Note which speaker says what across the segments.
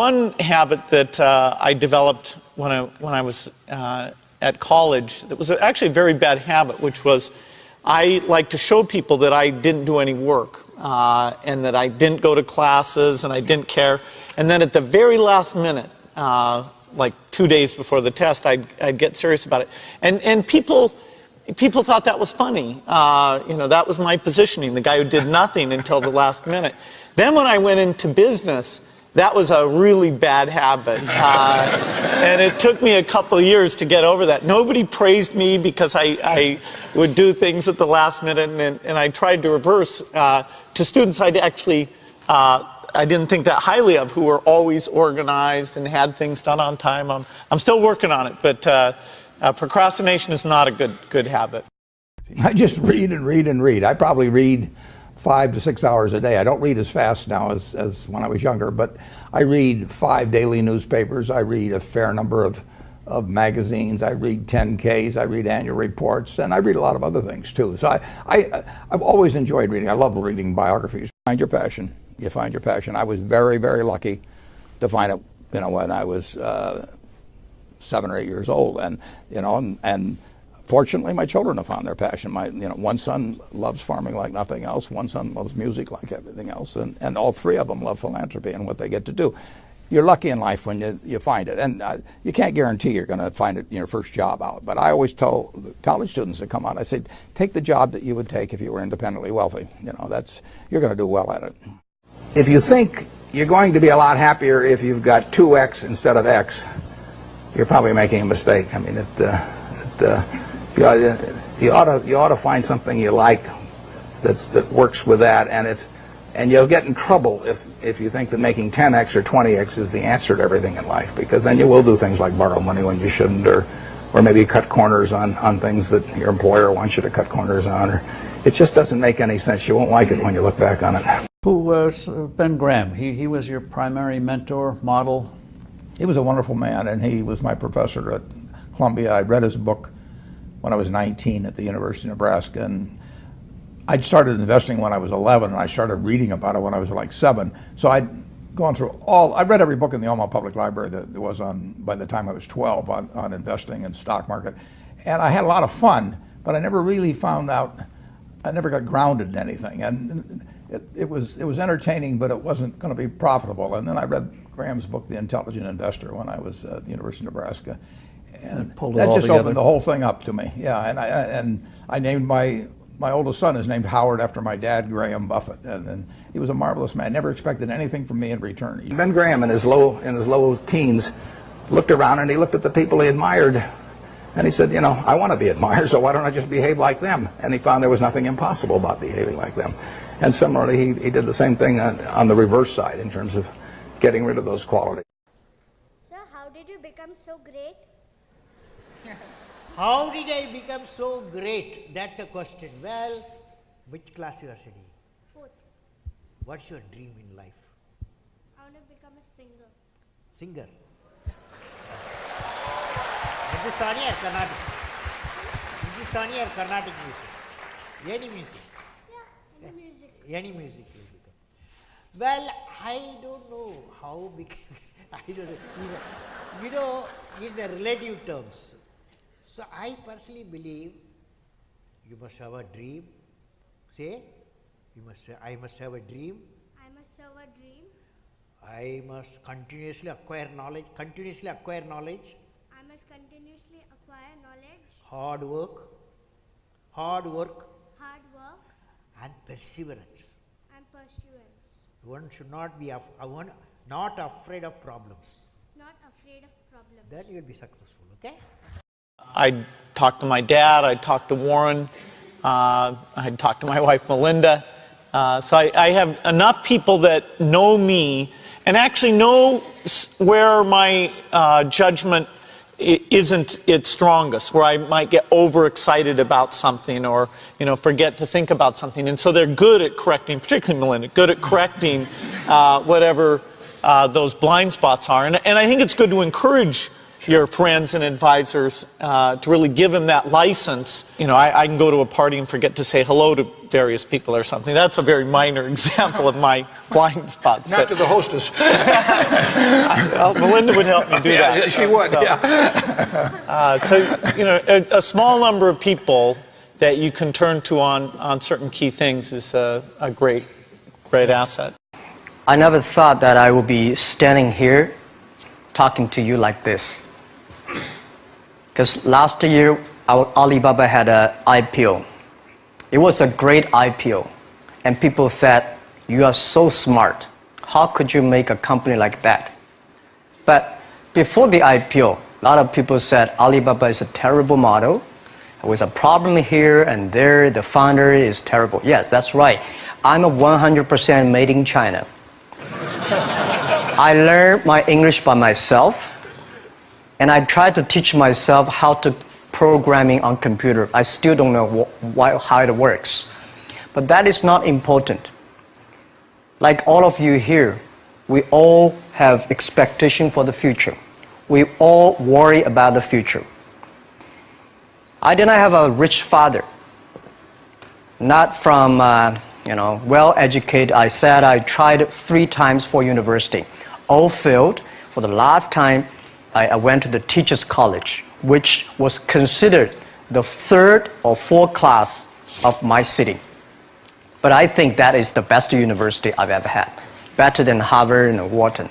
Speaker 1: One habit that I developed when I was at college that was actually a very bad habit, which was I like to show people that I didn't do any work and that I didn't go to classes and I didn't care. And then at the very last minute, like 2 days before the test, I'd get serious about it. And people thought that was funny. You know, that was my positioning, the guy who did nothing until the last minute. Then when I went into business, that was a really bad habit. And it took me a couple of years to get over that. Nobody praised me because I would do things at the last minute, and I tried to reverse to students I'd actually, I didn't think that highly of, who were always organized and had things done on time. I'm still working on it, but procrastination is not a good habit.
Speaker 2: I just read and read and read. I probably read 5 to 6 hours a day. I don't read as fast now as when I was younger, but I read 5 daily newspapers. I read a fair number of magazines. I read 10Ks. I read annual reports, and I read a lot of other things too. So I've always enjoyed reading. I love reading biographies. Find your passion. You find your passion. I was very, very lucky to find it, you know, when I was 7 or 8 years old, and you know, and fortunately, my children have found their passion. One son loves farming like nothing else. One son loves music like everything else, and all 3 of them love philanthropy and what they get to do. You're lucky in life when you find it, and you can't guarantee you're going to find it in your first job out. But I always tell the college students that come out, I say, take the job that you would take if you were independently wealthy. You know, you're going to do well at it. If you think you're going to be a lot happier if you've got 2X instead of X, you're probably making a mistake. I mean, you ought to find something you like that works with that, and you'll get in trouble if you think that making 10X or 20X is the answer to everything in life, because then you will do things like borrow money when you shouldn't, or maybe cut corners on things that your employer wants you to cut corners on. Or it just doesn't make any sense. You won't like it when you look back on it.
Speaker 3: Who was Ben Graham? He was your primary mentor, model?
Speaker 2: He was a wonderful man, and he was my professor at Columbia. I read his book when I was 19 at the University of Nebraska, and I'd started investing when I was 11, and I started reading about it when I was like 7. So I'd gone through I read every book in the Omaha Public Library that there was by the time I was 12 on investing and stock market. And I had a lot of fun, but I never really found out, I never got grounded in anything. And it was entertaining, but it wasn't going to be profitable. And then I read Graham's book, The Intelligent Investor, when I was at the University of Nebraska. And that just opened the whole thing up to me. Yeah, and I named my oldest son is named Howard after my dad, Graham Buffett, and he was a marvelous man. Never expected anything from me in return. Ben Graham, in his low teens, looked around and he looked at the people he admired, and he said, you know, I want to be admired, so why don't I just behave like them? And he found there was nothing impossible about behaving like them. And similarly, he did the same thing on the reverse side in terms of getting rid of those qualities.
Speaker 4: Sir, how did you become so great?
Speaker 5: How did I become so great? That's a question. Well, which class you are studying?
Speaker 4: 4th.
Speaker 5: What's your dream in life?
Speaker 4: I want to become a singer.
Speaker 5: Singer. Hindustani or Carnatic? Hindustani or Carnatic music? Any music?
Speaker 4: Yeah, any music.
Speaker 5: Any music will become. Well, I don't know how big. I don't know. You know, it's a relative terms. So I personally believe you must have a dream. Say, I must have a dream.
Speaker 4: I must have a dream.
Speaker 5: I must continuously acquire knowledge. Continuously acquire knowledge.
Speaker 4: I must continuously acquire knowledge.
Speaker 5: Hard work.
Speaker 4: Hard work.
Speaker 5: And perseverance.
Speaker 4: And pursuance.
Speaker 5: One should not be not afraid of problems.
Speaker 4: Not afraid of problems.
Speaker 5: Then you will be successful. Okay.
Speaker 1: I'd talk to my dad, I'd talk to Warren, I'd talk to my wife Melinda. So I have enough people that know me and actually know where my judgment isn't its strongest, where I might get overexcited about something or, you know, forget to think about something. And so they're good at correcting, particularly Melinda, good at correcting whatever those blind spots are. And I think it's good to encourage your friends and advisors to really give them that license. You know, I can go to a party and forget to say hello to various people or something. That's a very minor example of my blind spots.
Speaker 2: Not to the hostess.
Speaker 1: Well, Melinda would help me do that.
Speaker 2: Yeah, she would,
Speaker 1: so,
Speaker 2: yeah.
Speaker 1: So, you know, a small number of people that you can turn to on certain key things is a great asset.
Speaker 6: I never thought that I would be standing here talking to you like this. Because last year, Alibaba had an IPO. It was a great IPO. And people said, you are so smart. How could you make a company like that? But before the IPO, a lot of people said Alibaba is a terrible model. With a problem here and there, the founder is terrible. Yes, that's right. I'm a 100% made in China. I learned my English by myself, and I tried to teach myself how to programming on computer. I still don't know how it works. But that is not important. Like all of you here, we all have expectation for the future. We all worry about the future. I did not have a rich father, not from well-educated. I said I tried 3 times for university, all failed. For the last time, I went to the teachers' college, which was considered the 3rd or 4th class of my city. But I think that is the best university I've ever had, better than Harvard and Wharton.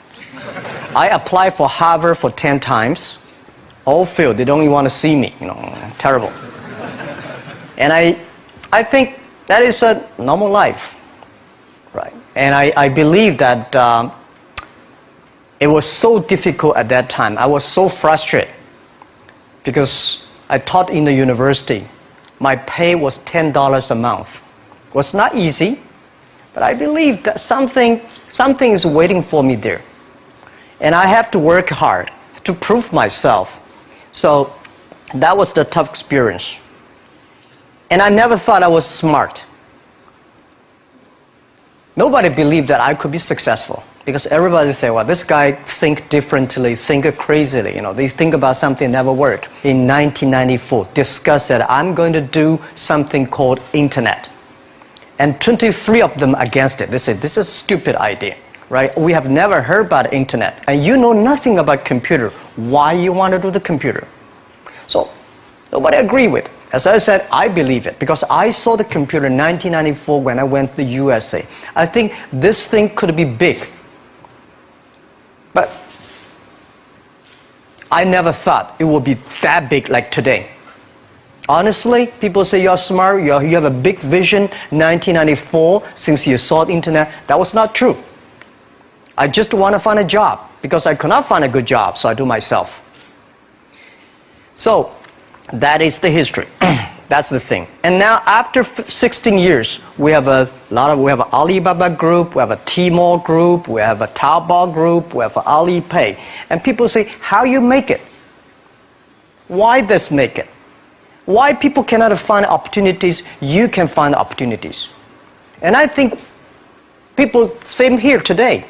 Speaker 6: I applied for Harvard for 10 times. All failed. They don't even want to see me. Terrible. And I think that is a normal life, right? And I believe that it was so difficult at that time. I was so frustrated because I taught in the university. My pay was $10 a month. It was not easy, but I believe that something is waiting for me there. And I have to work hard to prove myself. So that was the tough experience. And I never thought I was smart. Nobody believed that I could be successful because everybody say, well, this guy think differently, think crazily. They think about something never work. In 1994, discussed that I'm going to do something called internet. And 23 of them against it. They said, this is a stupid idea. Right? We have never heard about internet, and you know nothing about computer. Why you want to do the computer? So nobody agreed with. As I said, I believe it because I saw the computer in 1994 when I went to the USA. I think this thing could be big, but I never thought it would be that big like today. Honestly, people say you're smart, you have a big vision. 1994, since you saw the internet, that was not true. I just want to find a job because I could not find a good job, so I do myself. So that is the history. That's the thing. And now after 16 years, we have we have an Alibaba group, we have a Tmall group, we have a Taobao group, we have an Alipay. And people say, how you make it? Why this make it? Why people cannot find opportunities, you can find opportunities. And I think people, same here today.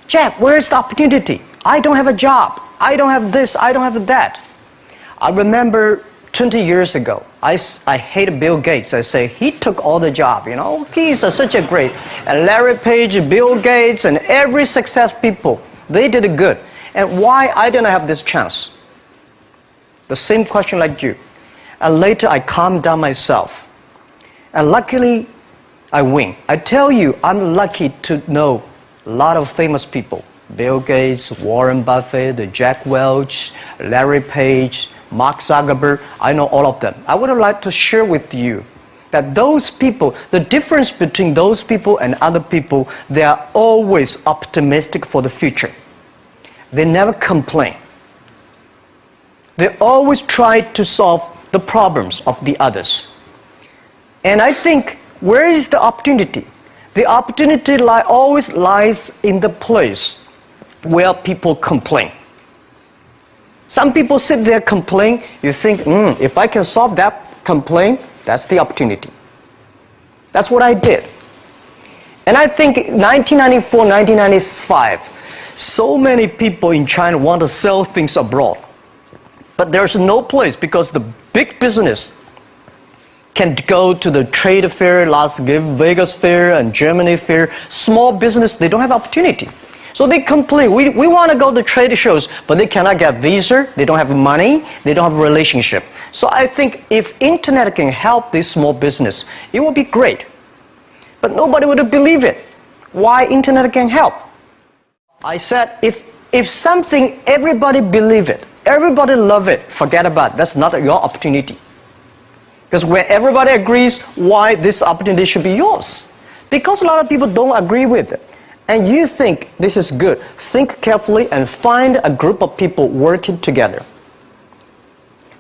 Speaker 6: Jack, where's the opportunity? I don't have a job. I don't have this. I don't have that. I remember 20 years ago, I hated Bill Gates. I say, he took all the job, He's such a great. And Larry Page, Bill Gates, and every success people, they did it good. And why I didn't have this chance? The same question like you. And later I calmed down myself. And luckily, I win. I tell you, I'm lucky to know a lot of famous people. Bill Gates, Warren Buffett, Jack Welch, Larry Page, Mark Zuckerberg. I know all of them. I would like to share with you that those people, the difference between those people and other people, they are always optimistic for the future. They never complain. They always try to solve the problems of the others. And I think, where is the opportunity? The opportunity always lies in the place where people complain. Some people sit there complain. You think, if I can solve that complaint, that's the opportunity. That's what I did. And I think 1994, 1995, so many people in China want to sell things abroad. But there's no place, because the big business can go to the trade fair, Las Vegas fair and Germany fair. Small business, they don't have opportunity. So they complain, we want to go to trade shows, but they cannot get visa, they don't have money, they don't have a relationship. So I think if internet can help this small business, it would be great. But nobody would believe it. Why internet can help? I said, if something everybody believe it, everybody love it, forget about it. That's not your opportunity. Because when everybody agrees, why this opportunity should be yours? Because a lot of people don't agree with it. And you think this is good. Think carefully and find a group of people working together.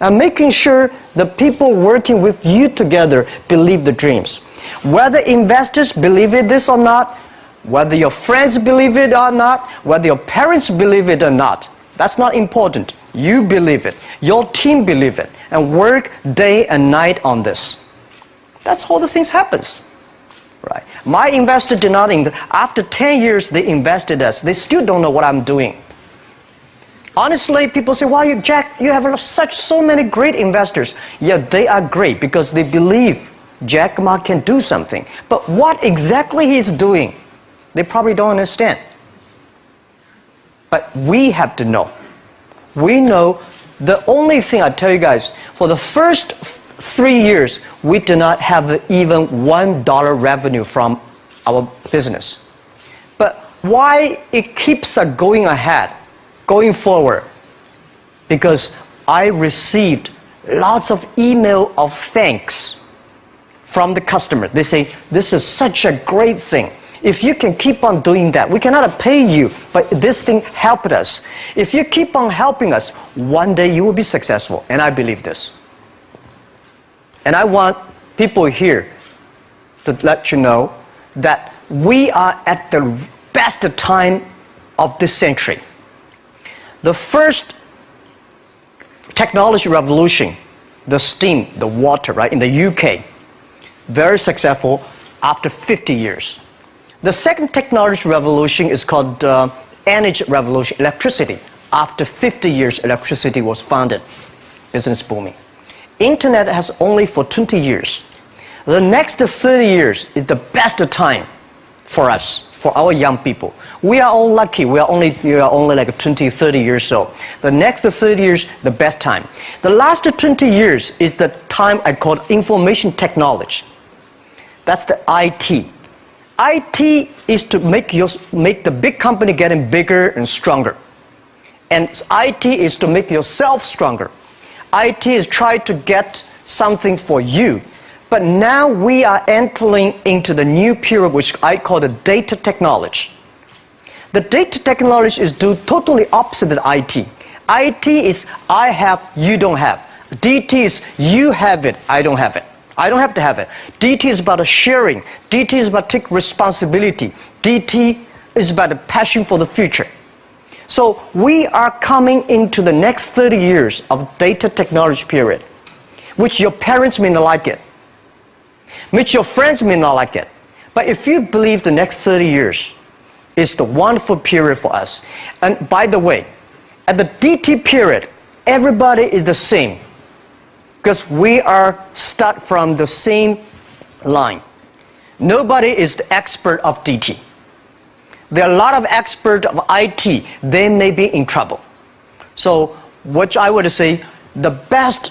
Speaker 6: And making sure the people working with you together believe the dreams. Whether investors believe in this or not, whether your friends believe it or not, whether your parents believe it or not, that's not important. You believe it. Your team believe it. And work day and night on this. That's how the things happens. Right. My investor did not after 10 years they invested us. They still don't know what I'm doing. Honestly, people say, "Wow, Jack, you have so many great investors." Yeah, they are great because they believe Jack Ma can do something. But what exactly he's doing, they probably don't understand. But we have to know. We know the only thing I tell you guys, for the first 3 years, we do not have even $1 revenue from our business. But why it keeps us going ahead, going forward? Because I received lots of email of thanks from the customer. They say, "This is such a great thing. If you can keep on doing that, we cannot pay you, but this thing helped us. If you keep on helping us, one day you will be successful." And I believe this. And I want people here to let you know that we are at the best time of this century. The first technology revolution, the steam, the water, right, in the UK, very successful after 50 years. The second technology revolution is called energy revolution, electricity. After 50 years, electricity was founded, business booming. Internet has only for 20 years. The next 30 years is the best time for us, for our young people. We are all lucky. We are only like 20, 30 years old. The next 30 years, the best time. The last 20 years is the time I call information technology. That's the IT. IT is to make the big company getting bigger and stronger. And IT is to make yourself stronger. IT is trying to get something for you. But now we are entering into the new period, which I call the data technology. The data technology is totally opposite of IT. IT is I have, you don't have. DT is you have it, I don't have it. I don't have to have it. DT is about sharing. DT is about taking responsibility. DT is about the passion for the future. So we are coming into the next 30 years of data technology period, which your parents may not like it, which your friends may not like it. But if you believe the next 30 years is the wonderful period for us, and by the way, at the DT period, everybody is the same, because we are start from the same line. Nobody is the expert of DT. There are a lot of experts of IT. They may be in trouble. So what I would say, the best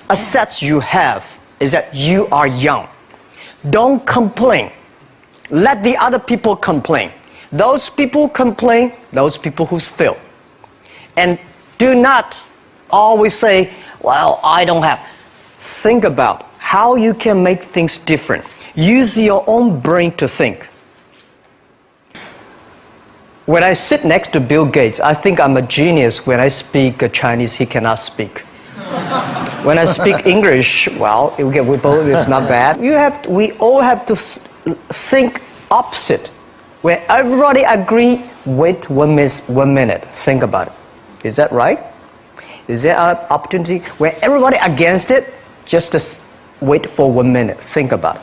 Speaker 6: assets you have is that you are young. Don't complain. Let the other people complain. Those people complain, those people who fail. And do not always say, "Well, I don't have." Think about how you can make things different. Use your own brain to think. When I sit next to Bill Gates, I think I'm a genius. When I speak Chinese, he cannot speak. When I speak English, well, we both, it's not bad. We all have to think opposite. When everybody agree, wait 1 minute, think about it. Is that right? Is there an opportunity? When everybody against it, just wait for 1 minute, think about it.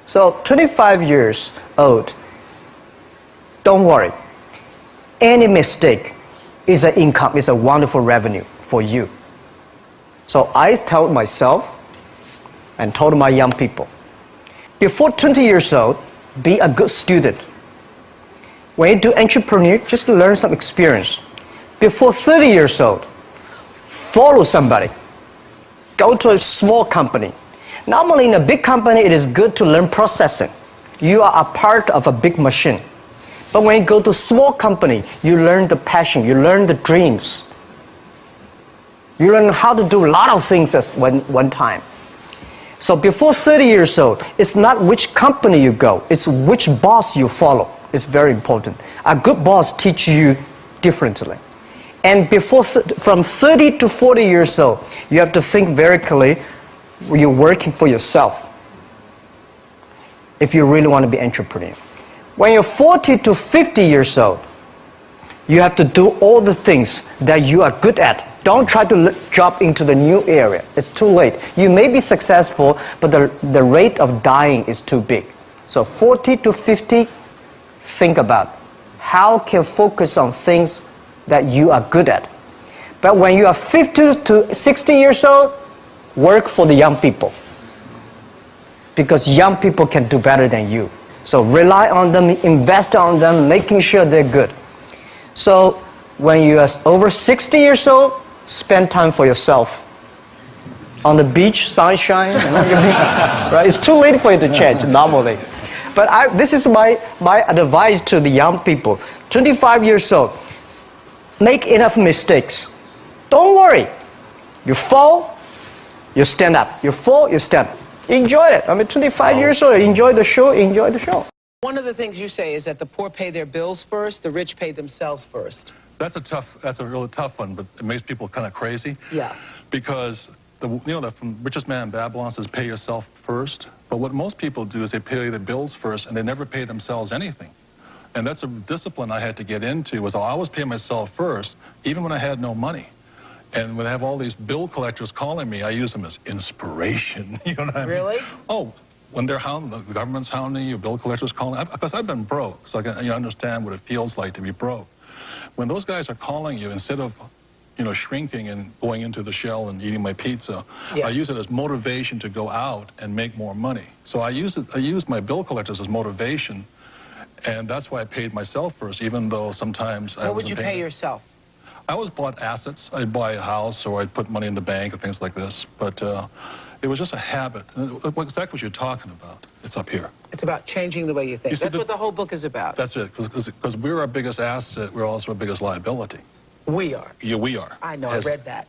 Speaker 6: So 25 years old, don't worry. Any mistake, is an income, is a wonderful revenue for you. So I told myself and told my young people, before 20 years old, be a good student. When you do entrepreneur, just learn some experience. Before 30 years old, follow somebody. Go to a small company. Normally in a big company, it is good to learn processing. You are a part of a big machine. But when you go to a small company, you learn the passion, you learn the dreams. You learn how to do a lot of things at one time. So before 30 years old, it's not which company you go, it's which boss you follow. It's very important. A good boss teaches you differently. And from 30 to 40 years old, you have to think very clearly, you're working for yourself if you really want to be an entrepreneur. When you're 40 to 50 years old, you have to do all the things that you are good at. Don't try to jump into the new area. It's too late. You may be successful, but the rate of dying is too big. So 40 to 50, think about how can focus on things that you are good at. But when you are 50 to 60 years old, work for the young people. Because young people can do better than you. So rely on them, invest on them, making sure they're good. So when you are over 60 years old, spend time for yourself. On the beach, sunshine, right? It's too late for you to change normally. But this is my advice to the young people. 25 years old, make enough mistakes. Don't worry. You fall, you stand up. You fall, you stand up. Enjoy it. I mean, 25 years old, enjoy the show, enjoy the show.
Speaker 7: One of the things you say is that the poor pay their bills first, the rich pay themselves first.
Speaker 8: That's a really tough one, but it makes people kind of crazy.
Speaker 7: Yeah.
Speaker 8: Because the richest man in Babylon says pay yourself first. But what most people do is they pay their bills first and they never pay themselves anything. And that's a discipline I had to get into, was I always pay myself first, even when I had no money. And when I have all these bill collectors calling me, I use them as inspiration. You know what I mean? Really? Oh, when they're hounding, the government's hounding you, bill collectors calling, because I've been broke, so I can understand what it feels like to be broke. When those guys are calling you, instead of shrinking and going into the shell and eating my pizza, I use it as motivation to go out and make more money. So I use my bill collectors as motivation, and that's why I paid myself first, even though sometimes I wasn't paying.
Speaker 7: What would you pay yourself?
Speaker 8: I always bought assets. I'd buy a house, or I'd put money in the bank and things like this. But it was just a habit. Exactly what you're talking about. It's up here.
Speaker 7: It's about changing the way you think. That's what the whole book is about.
Speaker 8: That's it. Because we're our biggest asset. We're also our biggest liability.
Speaker 7: We are.
Speaker 8: Yeah, we are.
Speaker 7: I know. I read that.